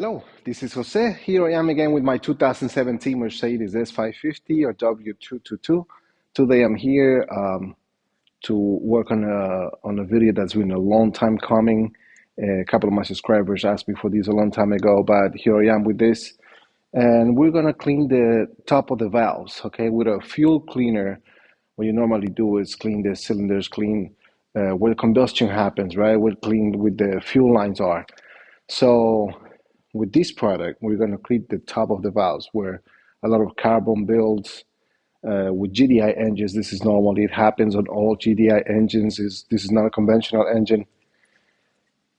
Hello, this is Jose. Here I am again with my 2017 Mercedes S550 or W222. Today I'm here to work on a video that's been a long time coming. A couple of my subscribers asked me for this a long time ago, but here I am with this. And we're gonna clean the top of the valves, okay, with a fuel cleaner. What you normally do is clean the cylinders, clean where combustion happens, right? Where clean with the fuel lines are. So with this product, we're going to clean the top of the valves where a lot of carbon builds. With GDI engines, this is normal. It happens on all GDI engines. This is not a conventional engine.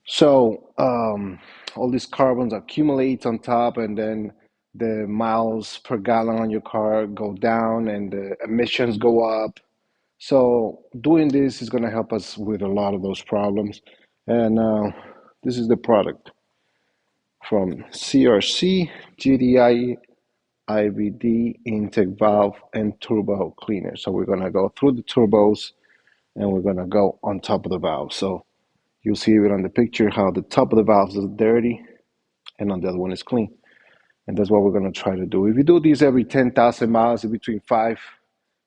So all these carbons accumulate on top, and then the miles per gallon on your car go down and the emissions go up. So doing this is going to help us with a lot of those problems. And this is the product from CRC, GDI, IVD Intake Valve, and Turbo Cleaner. So we're going to go through the turbos and we're going to go on top of the valve. So you'll see it on the picture how the top of the valves is dirty and on the other one is clean. And that's what we're going to try to do. If you do this every 10,000 miles, between 5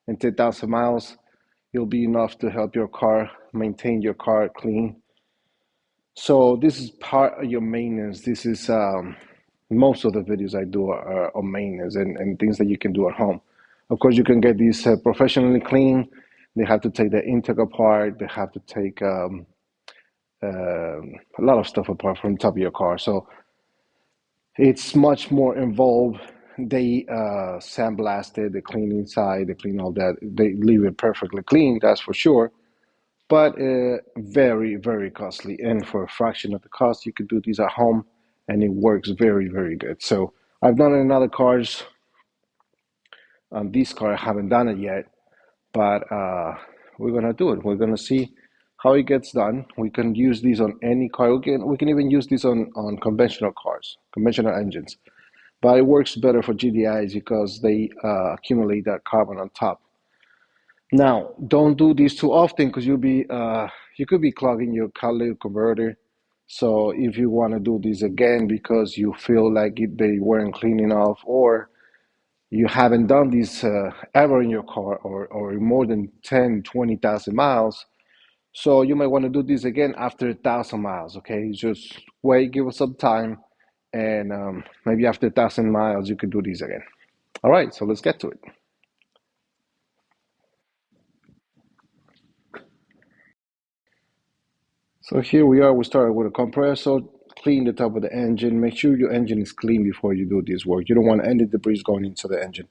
and 10,000 miles, it'll be enough to help your car maintain your car clean. So this is part of your maintenance. This is most of the videos I do are on maintenance and things that you can do at home. Of course, you can get these professionally clean. They have to take the intake apart. They have to take a lot of stuff apart from the top of your car. So it's much more involved. They sandblast it, they clean inside, they clean all that. They leave it perfectly clean, that's for sure. But very, very costly. And for a fraction of the cost, you could do these at home and it works very, very good. So I've done it in other cars. On this car, I haven't done it yet, but we're gonna do it. We're gonna see how it gets done. We can use these on any car. We can even use this on conventional cars, conventional engines. But it works better for GDIs because they accumulate that carbon on top. Now, don't do this too often because you could be clogging your catalytic converter. So if you want to do this again because you feel like they weren't clean enough, or you haven't done this ever in your car or more than 10, 20,000 miles, so you might want to do this again after 1,000 miles, okay? Just wait, give us some time, and maybe after 1,000 miles, you could do this again. All right, so let's get to it. So here we are, we started with a compressor, clean the top of the engine, make sure your engine is clean before you do this work. You don't want any debris going into the engine.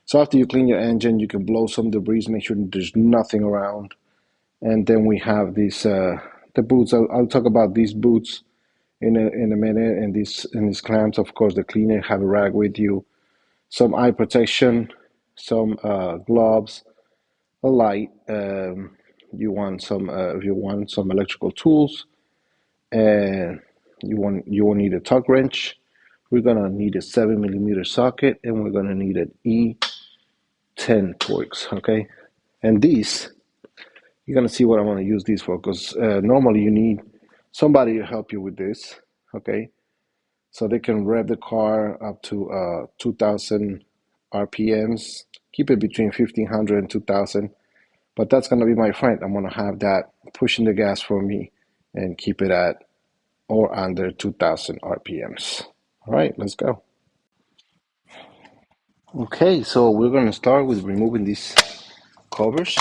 So after you clean your engine, you can blow some debris, make sure there's nothing around. And then we have these, the boots. I'll talk about these boots in a minute, and these clamps. Of course, the cleaner, have a rag with you, some eye protection, some gloves, a light. You want some if you want some electrical tools, and you will need a torque wrench. We're gonna need a 7mm socket, and we're gonna need an E10 torx. Okay, and these you're gonna see what I'm gonna use these for, because normally you need somebody to help you with this. Okay, so they can rev the car up to 2,000 RPMs. Keep it between 1,500 and 2,000. But that's going to be my friend. I'm going to have that pushing the gas for me and keep it at or under 2,000 RPMs. All right, let's go. Okay, so we're going to start with removing these covers.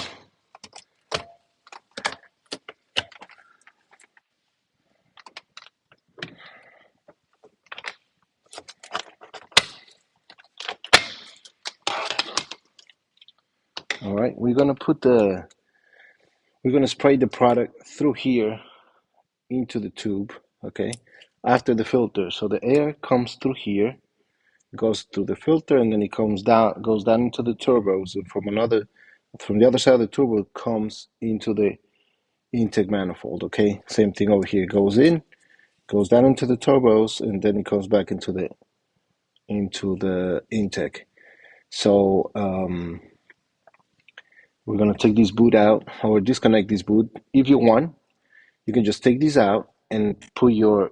All right, we're going to spray the product through here into the tube, okay, after the filter. So the air comes through here, goes through the filter, and then it goes down into the turbos, and from the other side of the turbo comes into the intake manifold. Okay, same thing over here. Goes in, goes down into the turbos, and then it comes back into the intake. So we're gonna take this boot out or disconnect this boot. If you want, you can just take this out and put your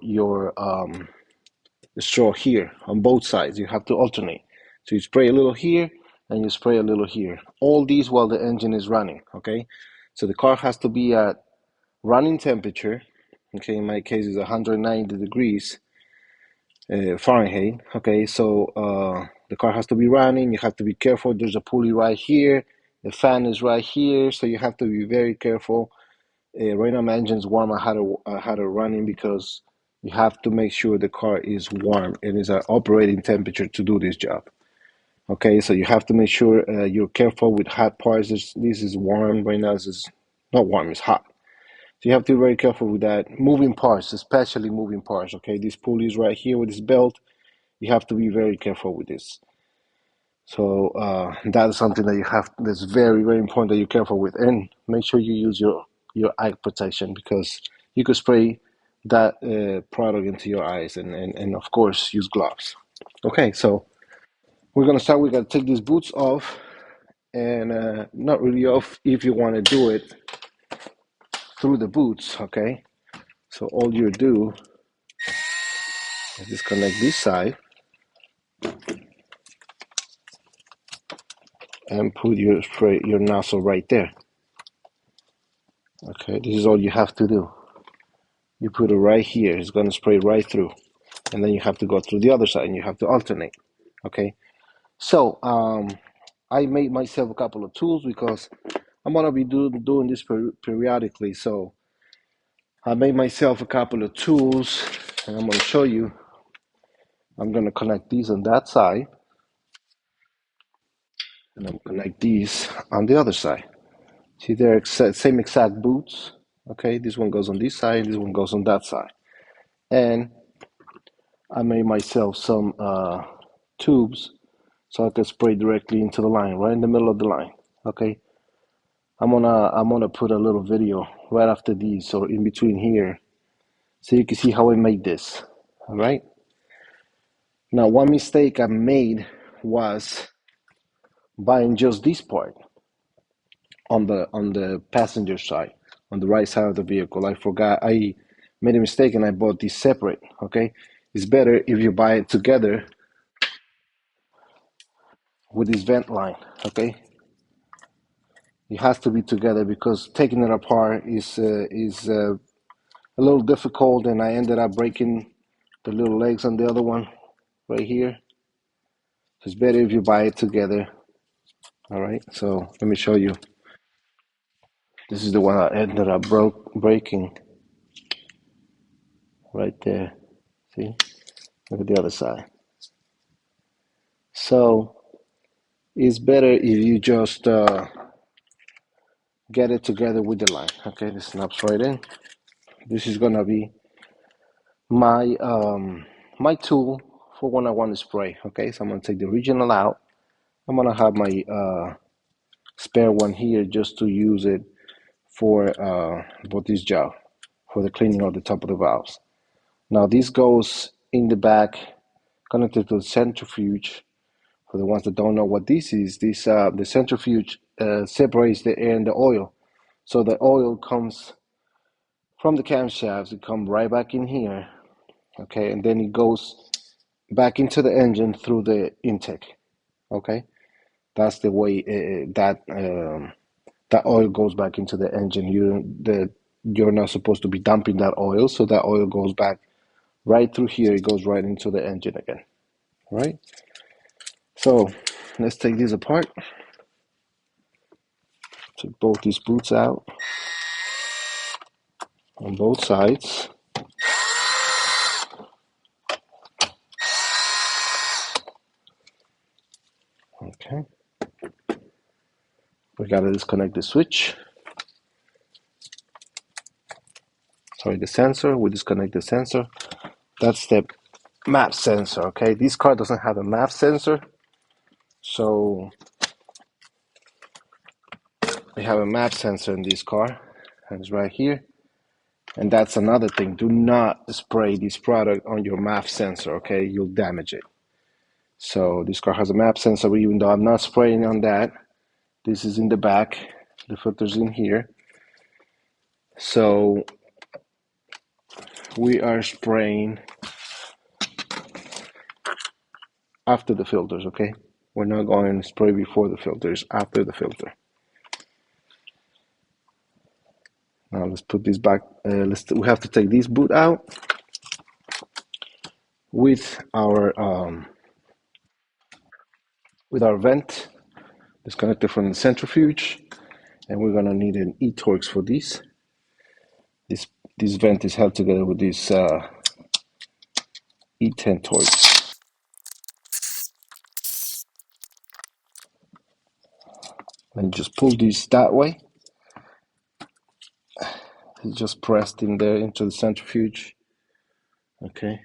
straw here on both sides. You have to alternate. So you spray a little here and you spray a little here. All these while the engine is running, okay? So the car has to be at running temperature, okay? In my case, it's 190 degrees Fahrenheit, okay? So the car has to be running. You have to be careful. There's a pulley right here. The fan is right here, so you have to be very careful. Right now, my engine's warm. I had it running because you have to make sure the car is warm and is at operating temperature to do this job. Okay, so you have to make sure you're careful with hot parts. This is warm right now. This is not warm, it's hot. So you have to be very careful with that. Moving parts, especially moving parts. Okay, this pulley is right here with this belt. You have to be very careful with this. So that is something that that's very, very important that you're careful with. And make sure you use your eye protection because you could spray that product into your eyes and of course use gloves. Okay, so we're gonna start. We gotta take these boots off and not really off if you want to do it through the boots. Okay, so all you do is disconnect this side and put your nozzle right there. Okay, this is all you have to do. You put it right here. It's gonna spray right through, and then you have to go through the other side and you have to alternate. Okay, so I made myself a couple of tools because I'm gonna be doing this periodically. So I made myself a couple of tools and I'm gonna show you. I'm gonna connect these on that side and I'm gonna connect these on the other side. See, they're same exact boots. Okay, this one goes on this side, this one goes on that side. And I made myself some tubes so I can spray directly into the line, right in the middle of the line. Okay, I'm gonna put a little video right after these or in between here, so you can see how I made this. All right. Now, one mistake I made was buying just this part on the passenger side, on the right side of the vehicle. I forgot. I made a mistake and I bought this separate. Okay, it's better if you buy it together with this vent line. Okay, it has to be together because taking it apart is a little difficult, and I ended up breaking the little legs on the other one right here. So it's better if you buy it together. All right, so let me show you. This is the one I ended up breaking right there. See, look at the other side. So it's better if you just get it together with the line. Okay, this snaps right in. This is gonna be my my tool for when I want to spray. Okay, so I'm gonna take the original out. I'm gonna have my spare one here just to use it for this job, for the cleaning of the top of the valves. Now this goes in the back, connected to the centrifuge. For the ones that don't know what this is, the centrifuge separates the air and the oil. So the oil comes from the camshafts, it comes right back in here, okay, and then it goes back into the engine through the intake, okay. That's the way that oil goes back into the engine. You're not supposed to be dumping that oil, so that oil goes back right through here. It goes right into the engine again. All right. So let's take this apart. Take both these boots out on both sides. Okay. We gotta disconnect the switch. Sorry, the sensor. We disconnect the sensor. That's the map sensor. Okay. This car doesn't have a map sensor, so we have a map sensor in this car, and it's right here. And that's another thing. Do not spray this product on your map sensor. Okay, you'll damage it. So this car has a map sensor, even though I'm not spraying on that. This is in the back. The filter's in here. So we are spraying after the filters, okay? We're not going to spray before the filters, after the filter. Now let's put this back. We have to take this boot out with our vent disconnected from the centrifuge, and we're gonna need an torx for this. This vent is held together with this E10 torx. And just pull this that way. It's just pressed in there into the centrifuge. Okay,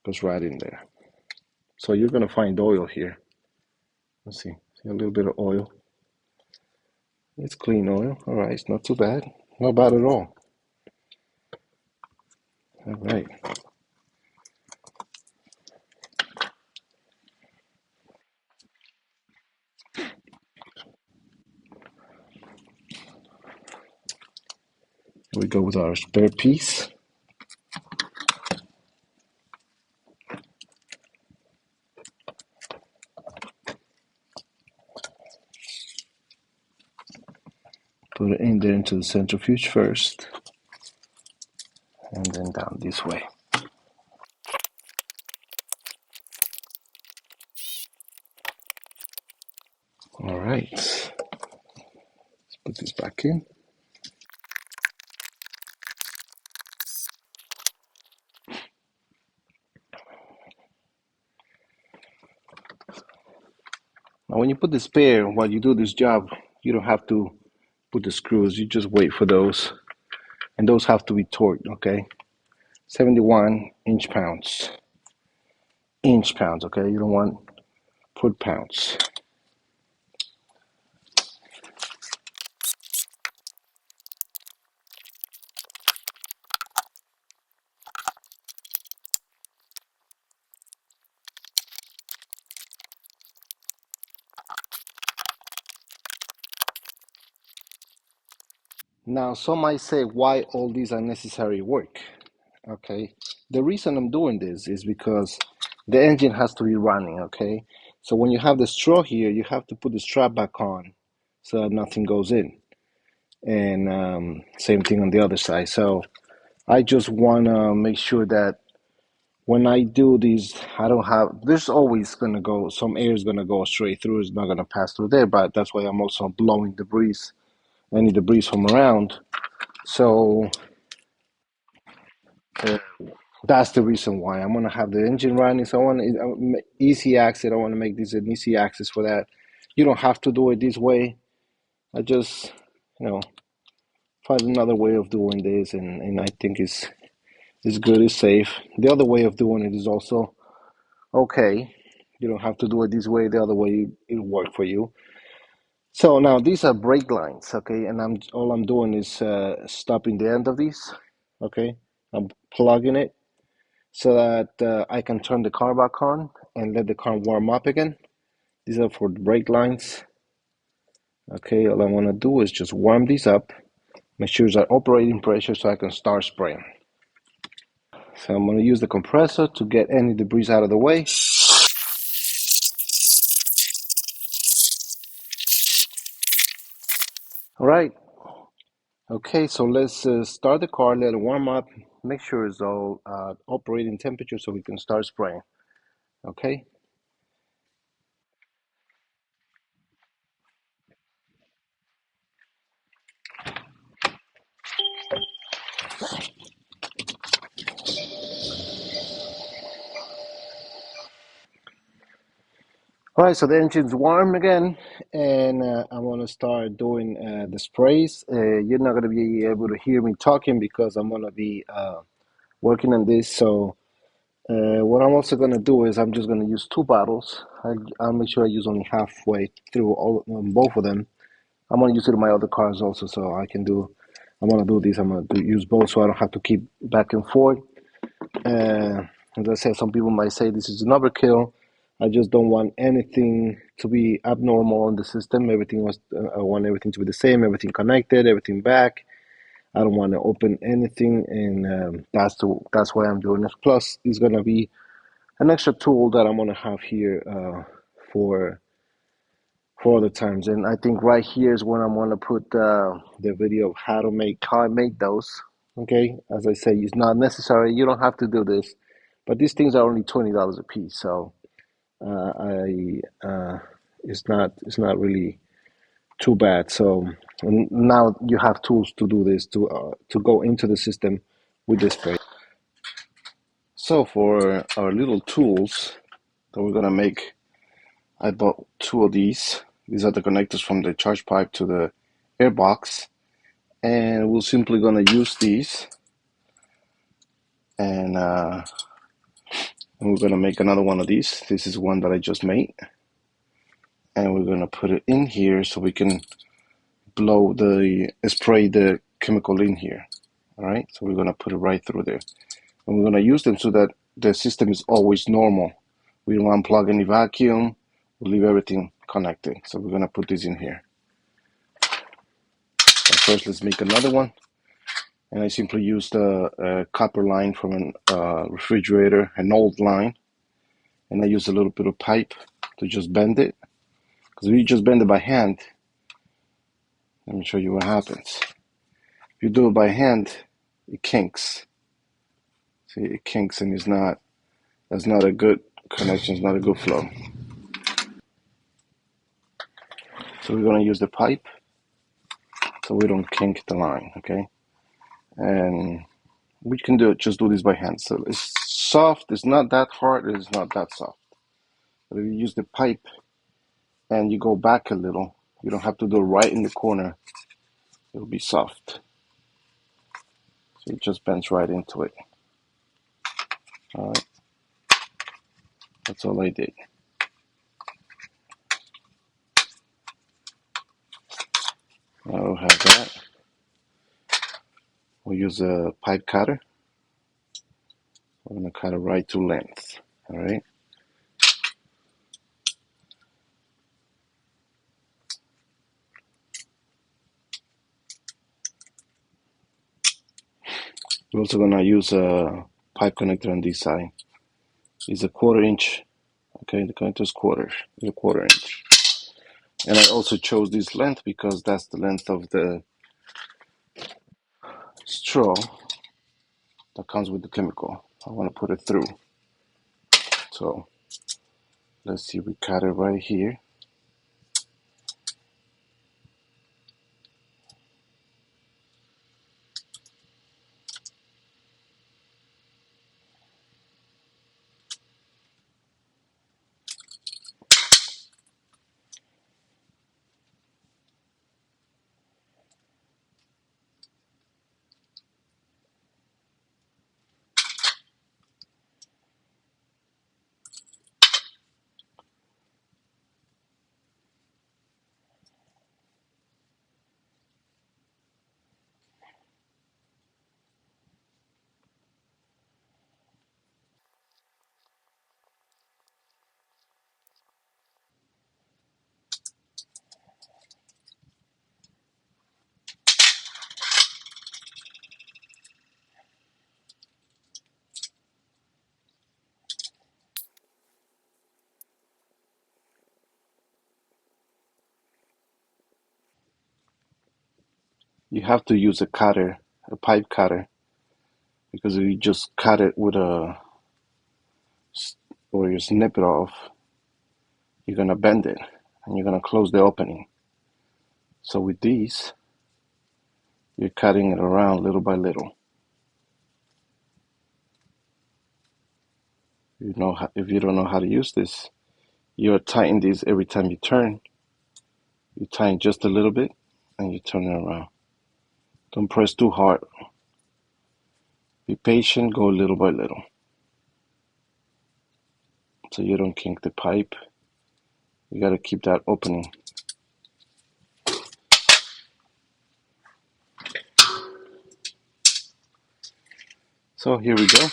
goes right in there. So you're gonna find oil here. Let's see a little bit of oil. It's clean oil. All right, it's not too bad. Not bad at all. All right. Here we go with our spare piece. Put it in there into the centrifuge first, and then down this way. All right, let's put this back in. Now when you put the spare, while you do this job, you don't have to put the screws, you just wait for those. And those have to be torqued, okay? 71 inch-pounds. Inch-pounds, okay? You don't want foot-pounds. Now, some might say, why all these unnecessary work? Okay, the reason I'm doing this is because the engine has to be running, okay? So when you have the straw here, you have to put the strap back on so that nothing goes in. And same thing on the other side. So I just want to make sure that when I do these, I don't have, there's always going to go, some air is going to go straight through, it's not going to pass through there, but that's why I'm also blowing debris, any debris from around. So that's the reason why I'm gonna have the engine running. So I want easy access. I want to make this an easy access for that. You don't have to do it this way. I just, find another way of doing this, and I think it's good, it's safe. The other way of doing it is also okay. You don't have to do it this way. The other way it'll work for you. So now these are brake lines, okay, and all I'm doing is stopping the end of these, okay. I'm plugging it so that I can turn the car back on and let the car warm up again. These are for the brake lines. Okay, all I want to do is just warm these up, make sure it's at operating pressure so I can start spraying. So I'm going to use the compressor to get any debris out of the way. All right. Okay, so let's start the car, let it warm up, make sure it's all operating temperature so we can start spraying. Okay. All right, so the engine's warm again, and I want to start doing the sprays. You're not going to be able to hear me talking because I'm going to be working on this. So what I'm also going to do is I'm just going to use 2 bottles. I'll make sure I use only halfway through both of them. I'm going to use it in my other cars also, so I'm going to do this. I'm going to use both so I don't have to keep back and forth. As I said, some people might say this is an overkill. I just don't want anything to be abnormal in the system. I want everything to be the same, everything connected, everything back. I don't want to open anything, and that's why I'm doing it. Plus, it's gonna be an extra tool that I'm gonna have here for other times. And I think right here is when I'm gonna put the video of how I make those. Okay, as I say, it's not necessary. You don't have to do this, but these things are only $20 a piece, so I it's not really too bad. So now you have tools to do this to go into the system with this spray. So for our little tools that we're gonna make, I bought two of these. These are the connectors from the charge pipe to the air box, and we're simply gonna use these, and we're gonna make another one of these. This is one that I just made, and we're gonna put it in here so we can spray the chemical in here. All right, so we're gonna put it right through there, and we're gonna use them so that the system is always normal. We don't unplug any vacuum. We'll leave everything connected. So we're gonna put this in here. And first, let's make another one. And I simply used a copper line from a refrigerator, an old line, and I used a little bit of pipe to just bend it. Because if you just bend it by hand, let me show you what happens. If you do it by hand, it kinks. See, it kinks, and that's not a good connection, it's not a good flow. So we're gonna use the pipe so we don't kink the line, okay? And we can just do this by hand. So it's soft, it's not that hard, it's not that soft. But if you use the pipe and you go back a little, you don't have to do it right in the corner, it'll be soft. So it just bends right into it. All right, that's all I did. Now we'll have that. We'll use a pipe cutter. We're gonna cut it right to length, all right? We're also gonna use a pipe connector on this side. It's a 1/4 inch, okay? The connector is a 1/4 inch. And I also chose this length because that's the length of the straw that comes with the chemical. I want to put it through. So let's see, we cut it right here. You have to use a cutter, a pipe cutter, because if you just cut it with or you snip it off, you're gonna bend it and you're gonna close the opening. So with these, you're cutting it around little by little. If you don't know how to use this, you tighten these every time you turn. You tighten just a little bit and you turn it around. Don't press too hard. Be patient, go little by little. So you don't kink the pipe. You gotta keep that opening. So here we go.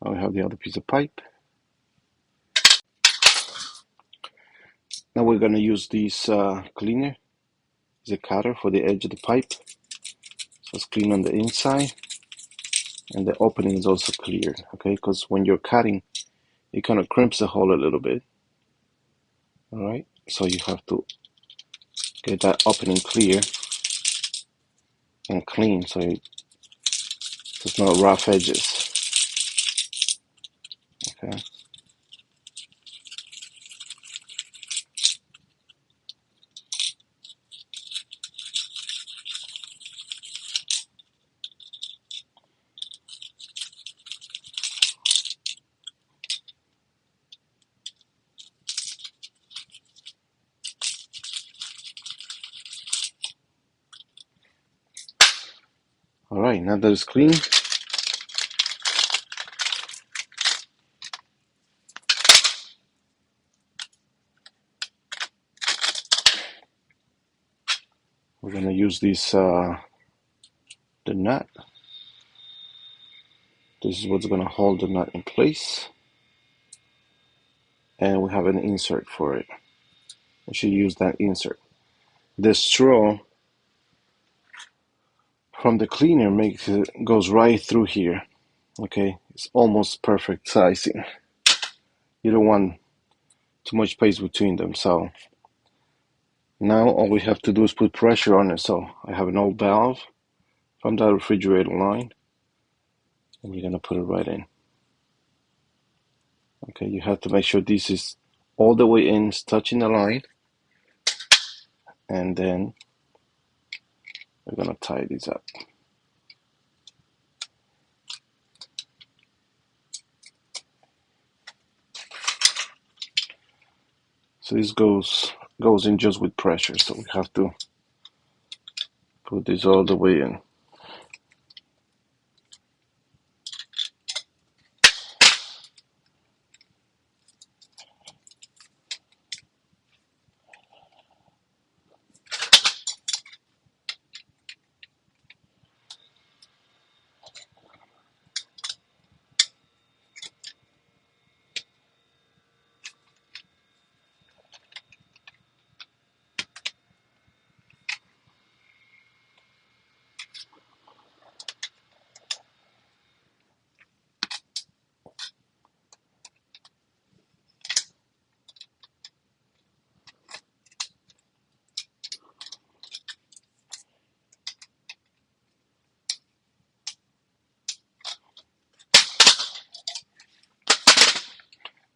Now we have the other piece of pipe. Now we're gonna use this cleaner. It's a cutter for the edge of the pipe. So let's clean on the inside. and the opening is also cleared, okay? Because when you're cutting, it kind of crimps the hole a little bit, all right? So you have to get that opening clear and clean so there's no rough edges, okay? All right, now that it's clean, we're gonna use this, the nut. This is what's gonna hold the nut in place. And we have an insert for it. We should use that insert. The straw from the cleaner goes right through here, okay? It's almost perfect sizing. You don't want too much space between them, so now all we have to do is put pressure on it. So I have an old valve from that refrigerator line, and we're gonna put it right in. Okay, you have to make sure this is all the way in, it's touching the line, and then we're gonna tie this up. So this goes in just with pressure, so we have to put this all the way in.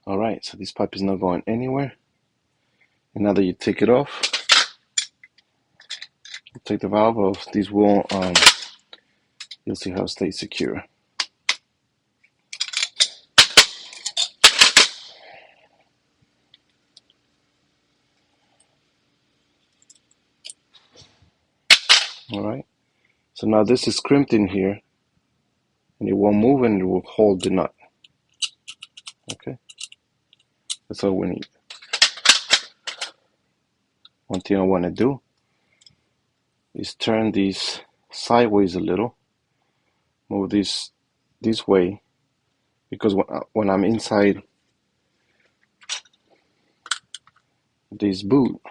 All right, so this pipe is not going anywhere. And now that you take it off, take the valve off, this will, you'll see how it stays secure. All right, so now this is crimped in here, and it won't move and it will hold the nut. Okay, that's all we need. One thing I want to do is turn these sideways a little, move this way, because when I'm inside this boot,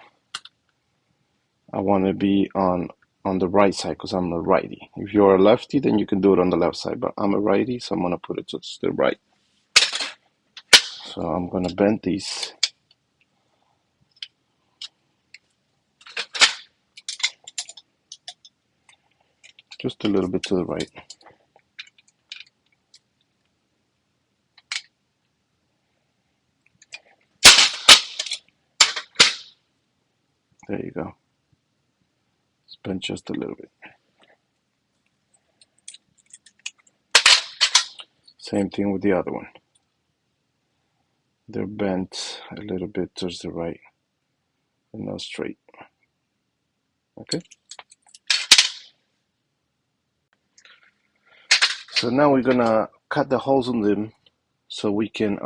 I want to be on the right side because I'm a righty. If you're a lefty, then you can do it on the left side, but I'm a righty, so I'm going to put it to the right. So I'm going to bend these. Just a little bit to the right. There you go. It's bent just a little bit. Same thing with the other one. They're bent a little bit towards the right and not straight. Okay. So now we're gonna cut the holes in them so we can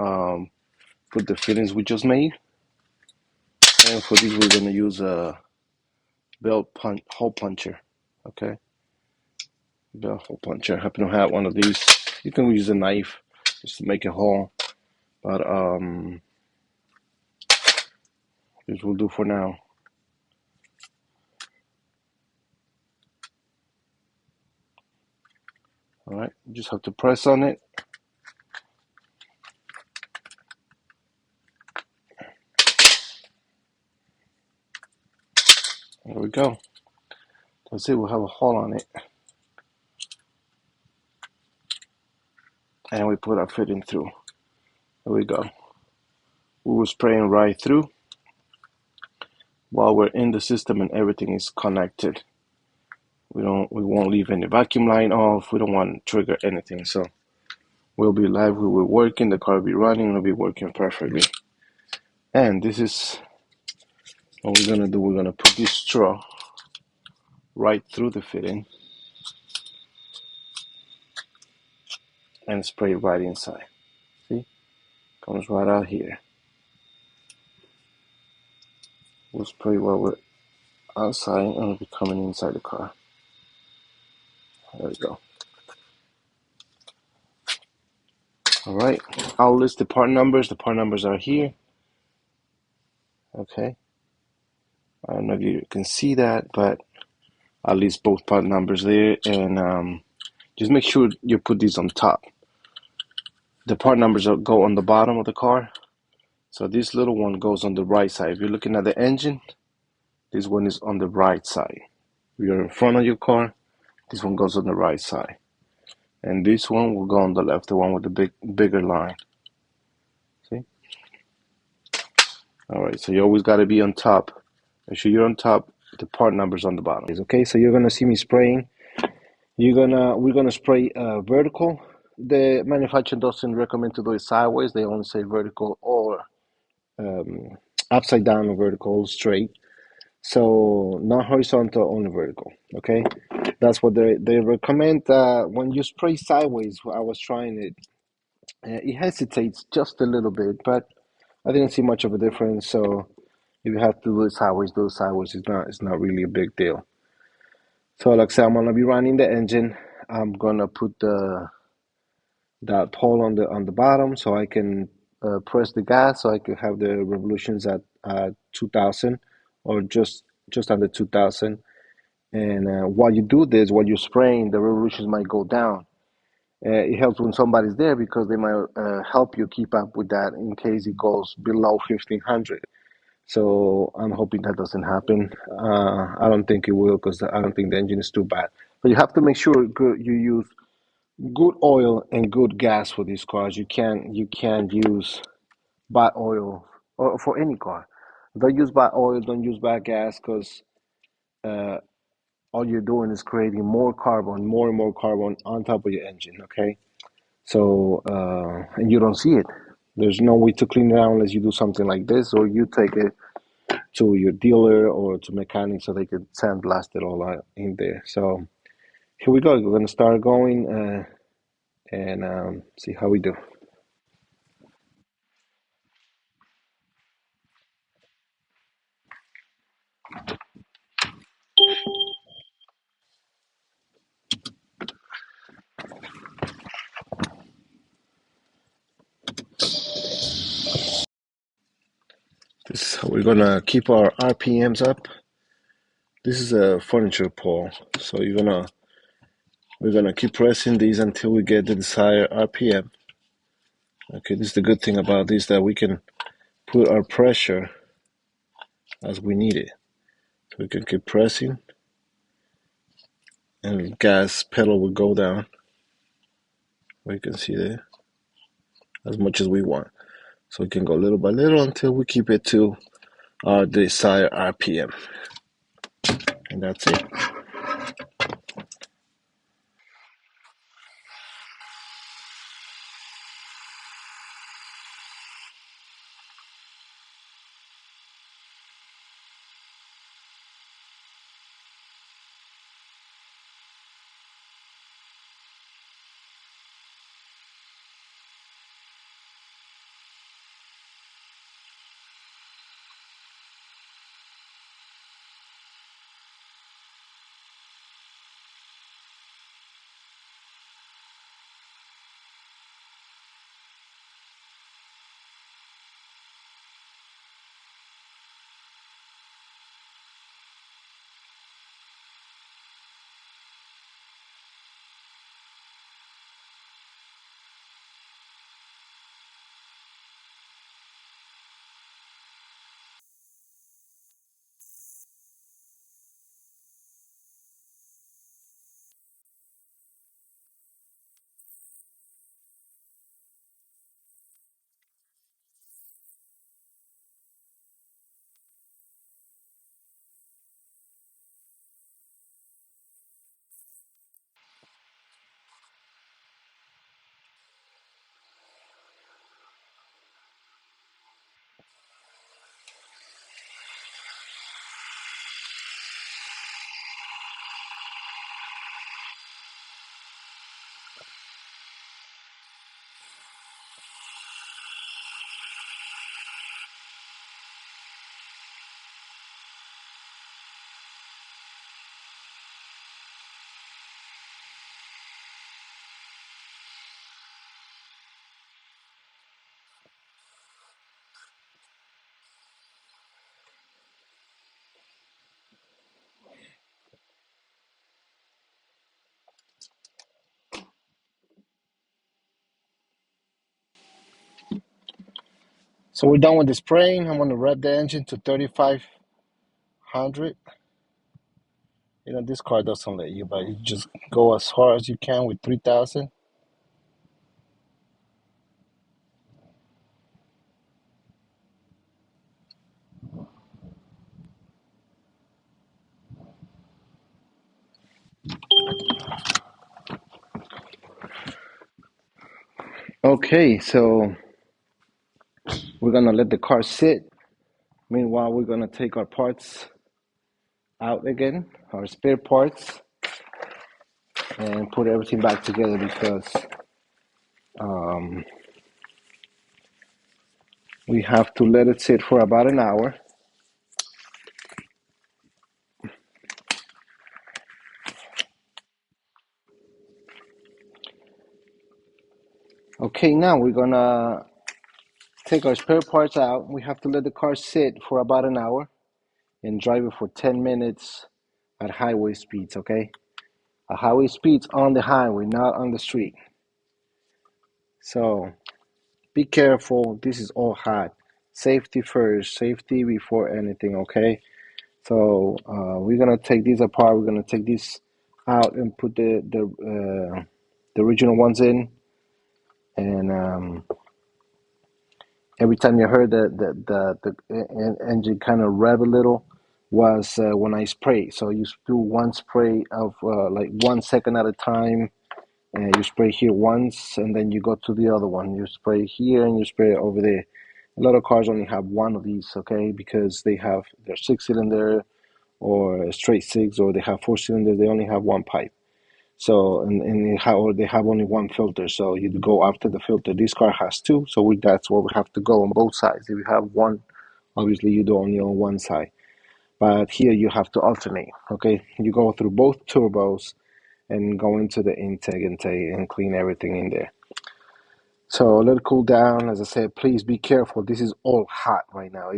put the fittings we just made. And for this, we're gonna use a hole puncher. Okay. Belt hole puncher. I happen to have one of these. You can use a knife just to make a hole, but this will do for now. All right, you just have to press on it. There we go. That's it. We'll have a hole on it, and we put our fitting through. There we go. We were spraying right through while we're in the system, and everything is connected. We won't leave any vacuum line off. We don't want to trigger anything. So we'll be live. We will working. The car will be running. It'll be working perfectly. And this is what we're gonna do. We're gonna put this straw right through the fitting and spray right inside. See, comes right out here. We'll spray while we're outside, and it'll be coming inside the car. There we go. All right, I'll list the part numbers. The part numbers are here. Okay, I don't know if you can see that, but I'll list both part numbers there, and just make sure you put these on top. The part numbers go on the bottom of the car. So this little one goes on the right side. If you're looking at the engine, this one is on the right side. If you're in front of your car, this one goes on the right side. And this one will go on the left, the one with the bigger line. See? All right, so you always got to be on top. Make sure you're on top, the part numbers on the bottom. Okay, so you're gonna see me spraying. We're gonna spray vertical. The manufacturer doesn't recommend to do it sideways. They only say vertical or upside down or vertical, straight. So not horizontal, only vertical. Okay, that's what they recommend. When you spray sideways, I was trying it. It hesitates just a little bit, but I didn't see much of a difference. So if you have to do it sideways, do it sideways. It's not really a big deal. So like I said, I'm gonna be running the engine. I'm gonna put that pole on the bottom so I can press the gas so I can have the revolutions at 2,000 or just under 2,000. And while you do this, while you're spraying, the revolutions might go down. It helps when somebody's there because they might help you keep up with that in case it goes below 1,500. So I'm hoping that doesn't happen. I don't think it will because I don't think the engine is too bad. But you have to make sure you use good oil and good gas for these cars. You can't use bad oil or for any car. Don't use bad oil. Don't use bad gas because uh, all you're doing is creating more carbon, more and more carbon on top of your engine. Okay, so and you don't see it. There's no way to clean it out unless you do something like this, or you take it to your dealer or to mechanic so they can sandblast it all out in there. So here we go. We're gonna start going and see how we do. This is how we're gonna keep our RPMs up. This is a furniture pole, so we're gonna keep pressing these until we get the desired RPM. Okay, this is the good thing about this, that we can put our pressure as we need it. So we can keep pressing, and the gas pedal will go down. We can see there as much as we want. So we can go little by little until we keep it to our desired RPM, and that's it. So we're done with the spraying. I'm going to rev the engine to 3,500. You know, this car doesn't let you, but you just go as hard as you can with 3,000. Okay, so we're going to let the car sit. Meanwhile, we're going to take our parts out again, our spare parts, and put everything back together because we have to let it sit for about an hour. Okay, now we're going to take our spare parts out. We have to let the car sit for about an hour and drive it for 10 minutes at highway speeds, okay? At highway speeds on the highway, not on the street. So be careful. This is all hot. Safety first. Safety before anything, okay? So we're gonna take these apart. We're gonna take this out and put the original ones in. And every time you heard the engine kind of rev a little was when I spray. So you do one spray of like 1 second at a time. And you spray here once, and then you go to the other one. You spray here and you spray over there. A lot of cars only have one of these, okay, because they're 6-cylinder or a straight six, or they have 4 cylinders. They only have one pipe. So or they have only one filter. So you go after the filter. This car has two, so that's where we have to go on both sides. If you have one, obviously you do only on one side. But here you have to alternate. Okay, you go through both turbos and go into the intake and clean everything in there. So let it cool down. As I said, please be careful. This is all hot right now.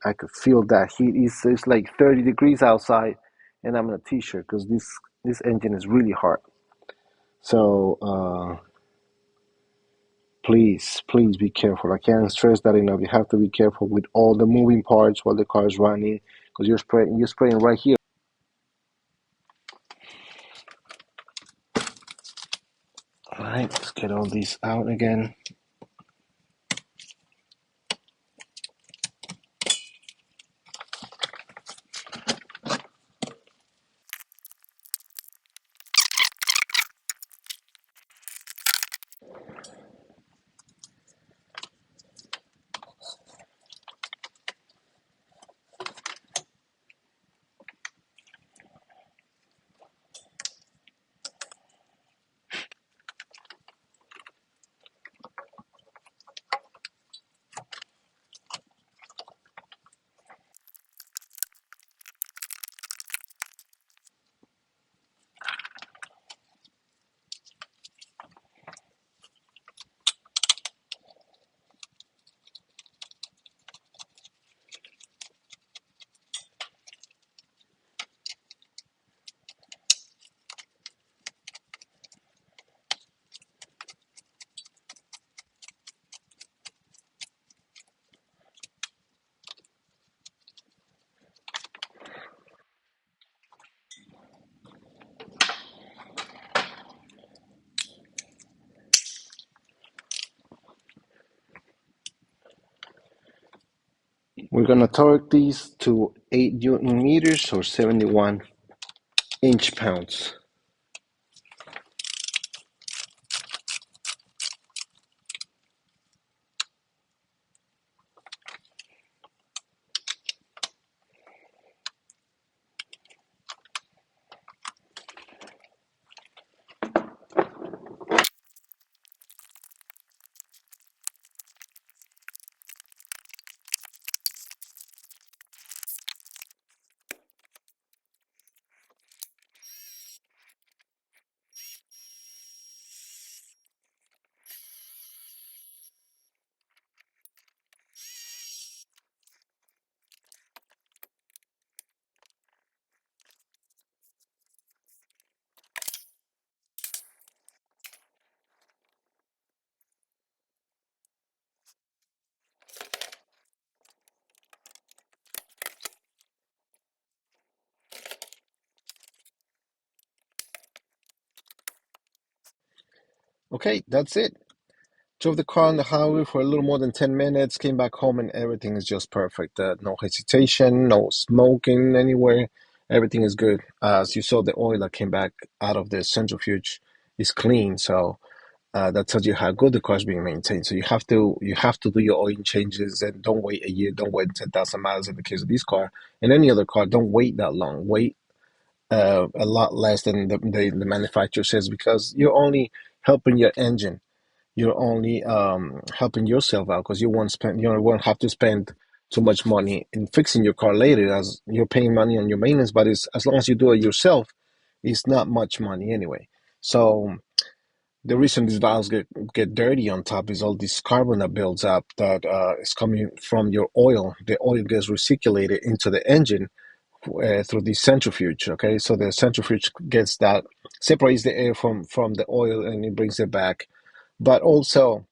I could feel that heat. It's like 30 degrees outside, and I'm in a t-shirt because this engine is really hot. So please be careful. I can't stress that enough. You have to be careful with all the moving parts while the car is running because you're spraying right here. All right, let's get all these out again. We're gonna torque these to 8 Newton meters or 71 inch-pounds. Okay, that's it. Drove the car on the highway for a little more than 10 minutes, came back home, and everything is just perfect. No hesitation, no smoking anywhere. Everything is good. As you saw, the oil that came back out of the centrifuge is clean. So that tells you how good the car is being maintained. So you have to do your oil changes, and don't wait a year. Don't wait 10,000 miles in the case of this car. And any other car, don't wait that long. Wait a lot less than the manufacturer says, because you're only helping your engine. You're only helping yourself out, because you won't have to spend too much money in fixing your car later, as you're paying money on your maintenance. But it's, as long as you do it yourself, it's not much money anyway. So the reason these valves get dirty on top is all this carbon that builds up, that is coming from your oil. The oil gets recirculated into the engine through the centrifuge. Okay, so the centrifuge gets that, separates the air from the oil, and it brings it back. But also,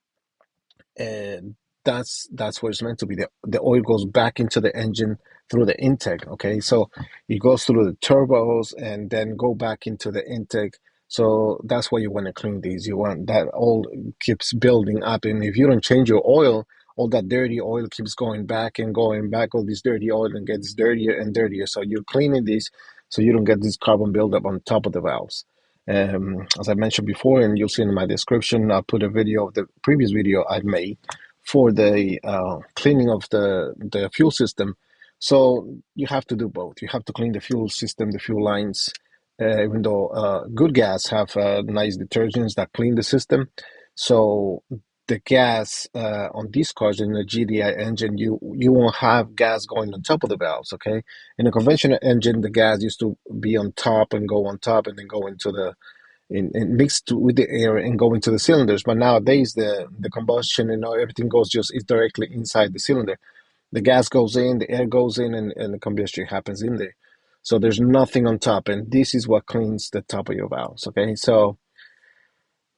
and that's where it's meant to be. The oil goes back into the engine through the intake. Okay, so it goes through the turbos and then go back into the intake. So that's why you want to clean these. You want that oil keeps building up, and if you don't change your oil, all that dirty oil keeps going back and going back. All this dirty oil and gets dirtier and dirtier. So you're cleaning these so you don't get this carbon buildup on top of the valves. As I mentioned before, and you'll see in my description, I'll put a video of the previous video I made for the cleaning of the fuel system. So you have to do both. You have to clean the fuel system, the fuel lines, even though good gas have nice detergents that clean the system. So the gas on these cars in the GDI engine, you won't have gas going on top of the valves, okay? In a conventional engine, the gas used to be on top and go on top and then go into the and mixed with the air and go into the cylinders. But nowadays, the combustion and everything goes just is directly inside the cylinder. The gas goes in, the air goes in, and the combustion happens in there. So there's nothing on top, and this is what cleans the top of your valves. Okay, so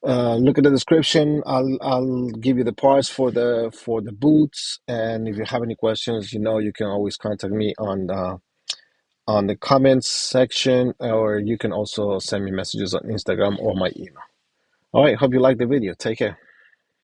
look at the description. I'll give you the parts for the boots, and if you have any questions, you can always contact me on the comments section, or you can also send me messages on Instagram or my email. All right, hope you liked the video. Take care.